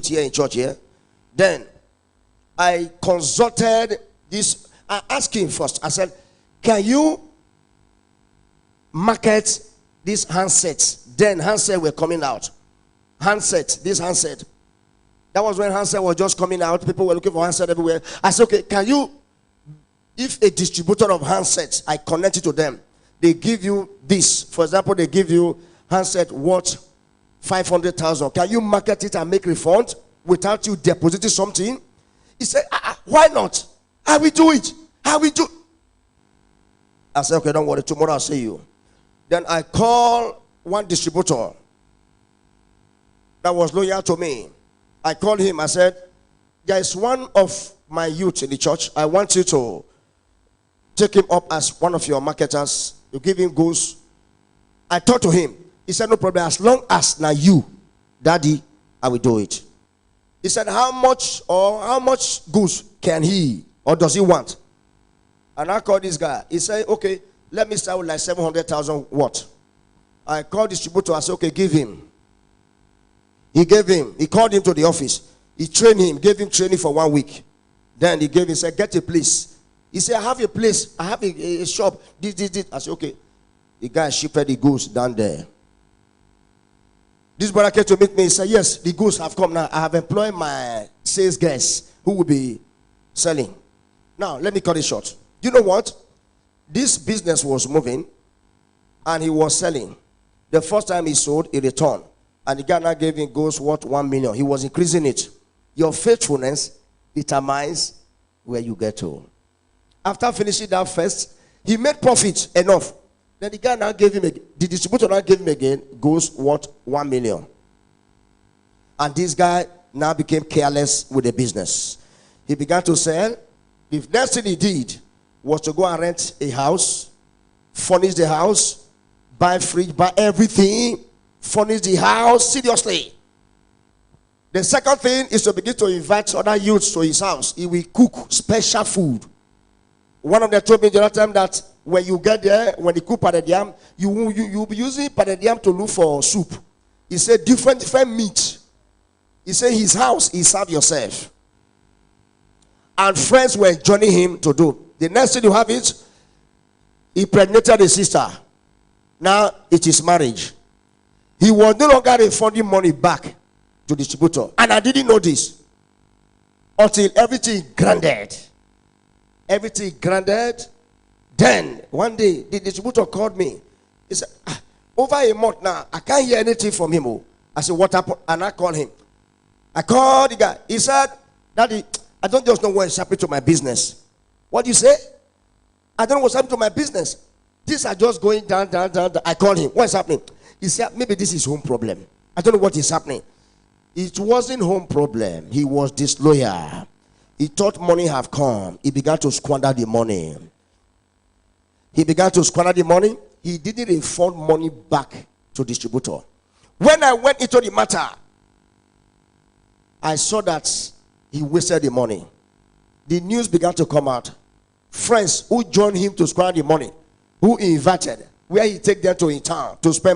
here in church here. Then I consulted this. I asked him first. I said, can you market these handsets? Then handsets were coming out. This handset. That was when handset was just coming out. People were looking for handset everywhere. I said, okay, can you, if a distributor of handsets, I connect it to them, they give you this. For example, they give you handset worth 500,000. Can you market it and make refund without you depositing something? He said, why not? I will do it. I will do. I said, okay, don't worry. Tomorrow I'll see you. Then I called one distributor that was loyal to me. I called him. I said, there is one of my youth in the church. I want you to take him up as one of your marketers. You give him goods. I talked to him. He said, no problem. As long as now you, daddy, I will do it. He said, how much goods can he or does he want? And I called this guy. He said, okay, let me start with like 700,000 what? I called distributor. I said, okay, give him. He gave him. He called him to the office. He trained him, gave him training for 1 week. Then he gave him, said, get a place. He said, I have a place. I have a shop. This. I said, okay. The guy shipped the goods down there. This brother came to meet me. He said, yes, the goods have come now. I have employed my sales guys who will be selling. Now, let me cut it short. You know what? This business was moving and he was selling. The first time he sold, he returned. And the guy now gave him goods worth 1 million. He was increasing it. Your faithfulness determines where you get to. After finishing that first, he made profit enough. Then the guy now gave him, the distributor now gave him again goods worth 1 million. And this guy now became careless with the business. He began to sell. The next thing he did was to go and rent a house, furnish the house, buy fridge, buy everything, furnish the house seriously. The second thing is to begin to invite other youths to his house. He will cook special food. One of them told me the other time that when you get there, when he cook pounded yam, you'll be using pounded yam to look for soup. He said different meat. He said his house, he serve yourself. And friends were joining him to do. The next thing you have is, he impregnated a sister. Now it is marriage. He was no longer refunding money back to the distributor. And I didn't know this until everything granted. Everything granted. Then one day the distributor called me. He said, over a month now, I can't hear anything from him. I said, what happened? And I called him. I called the guy. He said, Daddy, I don't just know what is happening to my business. What do you say? I don't know what's happening to my business. These are just going down. I called him. What is happening? He said, maybe this is home problem. I don't know what is happening. It wasn't home problem. He was disloyal. He thought money have come. He began to squander the money. He didn't refund money back to distributor. When I went into the matter, I saw that he wasted the money. The news began to come out. Friends who joined him to squander the money, who he invited, where he take them to in town to spend money.